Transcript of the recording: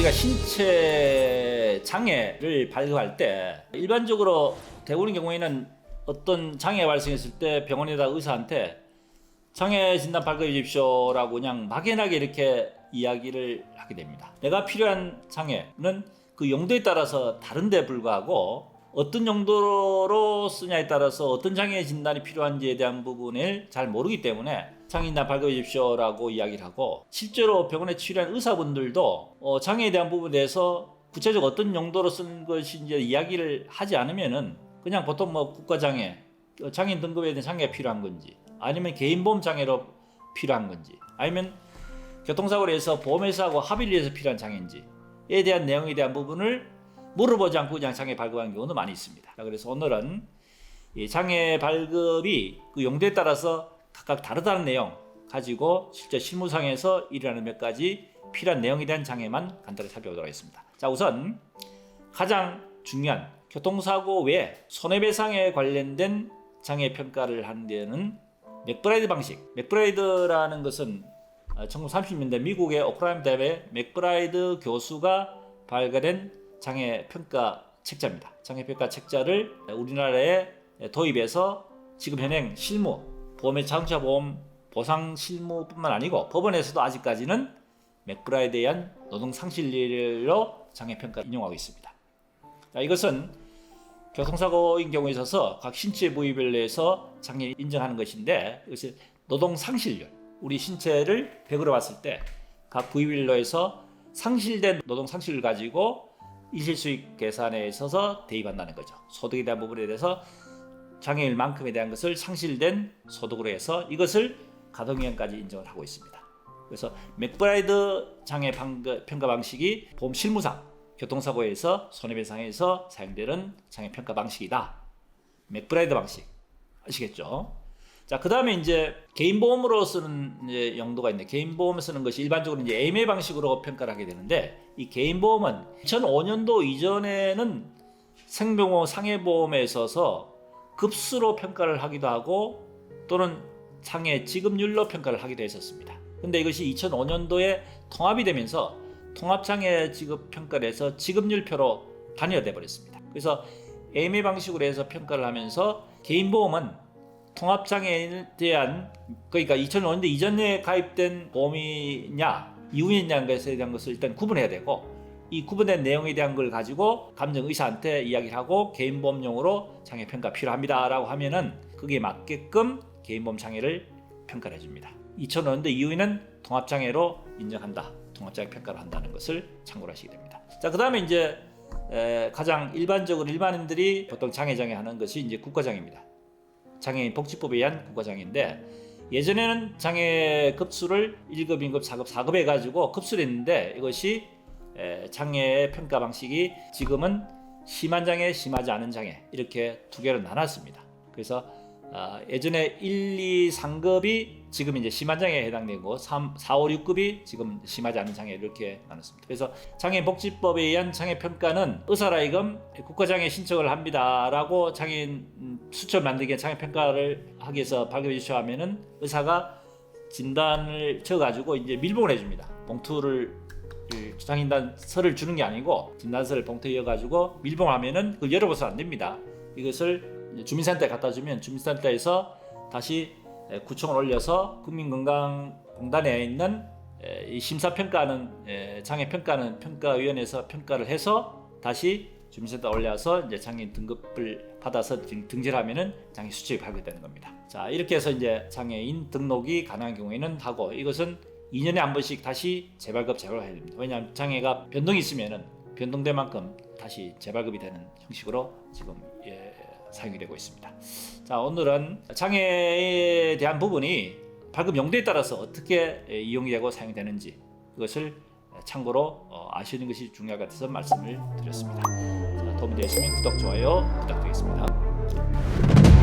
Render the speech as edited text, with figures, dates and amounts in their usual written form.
우리가 신체 장애를 발급할 때 일반적으로 대부분의 경우에는 어떤 장애가 발생했을 때 병원에다 의사한테 장애 진단 발급해 주십시오라고 그냥 막연하게 이렇게 이야기를 하게 됩니다. 내가 필요한 장애는 그 용도에 따라서 다른데 불구하고 어떤 용도로 쓰냐에 따라서 어떤 장애 진단이 필요한지에 대한 부분을 잘 모르기 때문에 장애 진단 발급해 주십시오라고 이야기를 하고, 실제로 병원에 치료한 의사분들도 장애에 대한 부분에 대해서 구체적 어떤 용도로 쓰는 것인지 이야기를 하지 않으면은 그냥 보통 뭐 국가장애, 장애인 등급에 대한 장애가 필요한 건지, 아니면 개인보험 장애로 필요한 건지, 아니면 교통사고를 해서 보험회사하고 합의를 해서 필요한 장애인지에 대한 내용에 대한 부분을 물어보지 않고 그냥 장애 발급하는 경우도 많이 있습니다. 그래서 오늘은 이 장애 발급이 그 용도에 따라서 각각 다르다는 내용 가지고 실제 실무상에서 일어나는 몇 가지 필요한 내용에 대한 장애만 간단히 살펴보도록 하겠습니다. 자, 우선 가장 중요한 교통사고 외에 손해배상에 관련된 장애 평가를 하는 데는 맥브라이드 방식. 맥브라이드라는 것은 1930년대 미국의 오클라호마 대학의 맥브라이드 교수가 발간한 장애 평가 책자입니다. 장애 평가 책자를 우리나라에 도입해서 지금 현행 실무, 보험의 자동차 보험 보상 실무뿐만 아니고 법원에서도 아직까지는 맥브라이드에 의한 노동 상실리로 장애 평가 인용하고 있습니다. 자, 이것은 교통사고인 경우에 있어서 각 신체 부위별로 해서 장애를 인정하는 것인데, 이것이 노동 상실률, 우리 신체를 100으로 봤을 때 각 부위별로 해서 상실된 노동 상실을 가지고 일시수익 계산에 있어서 대입한다는 거죠. 소득에 대한 부분에 대해서 장애인만큼에 대한 것을 상실된 소득으로 해서 이것을 가동기간까지 인정을 하고 있습니다. 그래서 맥브라이드 장애 평가 방식이 보험 실무상 교통사고에서 손해배상에서 사용되는 장애 평가 방식이다. 맥브라이드 방식 아시겠죠? 자, 그 다음에 이제 개인보험으로 쓰는 이제 용도가 있는데, 개인보험을 쓰는 것이 일반적으로 이제 AMA 방식으로 평가를 하게 되는데, 이 개인보험은 2005년도 이전에는 생명보험 상해보험에 있어서 급수로 평가를 하기도 하고 또는 장애 지급률로 평가를 하기도 했었습니다. 근데 이것이 2005년도에 통합이 되면서 통합장애 지급 평가를 해서 지급률표로 단위화돼 버렸습니다. 그래서 AMA 방식으로 해서 평가를 하면서 개인보험은 통합장애인에 대한, 그러니까 2005년도 이전에 가입된 보험이냐 이후이냐는 것에 대한 것을 일단 구분해야 되고, 이 구분된 내용에 대한 걸 가지고 감정의사한테 이야기를 하고 개인보험용으로 장애평가 필요합니다 라고 하면은 거기에 맞게끔 개인보험 장애를 평가를 해줍니다. 2005년도 이후에는 통합장애로 인정한다, 통합장애 평가를 한다는 것을 참고를 하시게 됩니다. 자, 그 다음에 이제 가장 일반적으로 일반인들이 보통 장애장애 하는 것이 이제 국가장애입니다. 장애인 복지법에 의한 국가장애인데, 예전에는 장애 급수를 1급, 2급, 4급, 4급 해가지고 급수를 했는데, 이것이 장애 평가 방식이 지금은 심한 장애, 심하지 않은 장애 이렇게 두 개로 나눴습니다. 그래서 예전에 1, 2, 3급이 지금 이제 심한 장애에 해당되고 3, 4, 5, 6급이 지금 심하지 않은 장애 이렇게 나눴습니다. 그래서 장애인복지법에 의한 장애평가는 의사라이금 국가장애 신청을 합니다라고 장애인 수첩 만들기 위해 장애평가를 하기 위해서 발급해 주셔야 하면은 의사가 진단을 쳐가지고 이제 밀봉을 해줍니다. 봉투를 장애인단서를 주는 게 아니고 진단서를 봉투에 이어가지고 밀봉하면은 그걸 열어봐서 안 됩니다. 이것을 주민센터에 갖다 주면 주민센터에서 다시 구청을 올려서 국민건강공단에 있는 이 심사평가하는 장애평가는 평가위원회에서 평가를 해서 다시 주민센터 올려서 이제 장애인 등급을 받아서 등재하면은 장애 수첩이 발급되는 겁니다. 자, 이렇게 해서 이제 장애인 등록이 가능한 경우에는 하고, 이것은 2년에 한 번씩 다시 재발급 재발급해야 됩니다. 왜냐하면 장애가 변동이 있으면은 변동된 만큼 다시 재발급이 되는 형식으로 지금 사용이 되고 있습니다. 자, 오늘은 장애에 대한 부분이 발급 용도에 따라서 어떻게 이용이 되고 사용이 되는지 그것을 참고로 아시는 것이 중요할 것 같아서 말씀을 드렸습니다. 자, 도움이 되셨으면 구독, 좋아요 부탁드리겠습니다.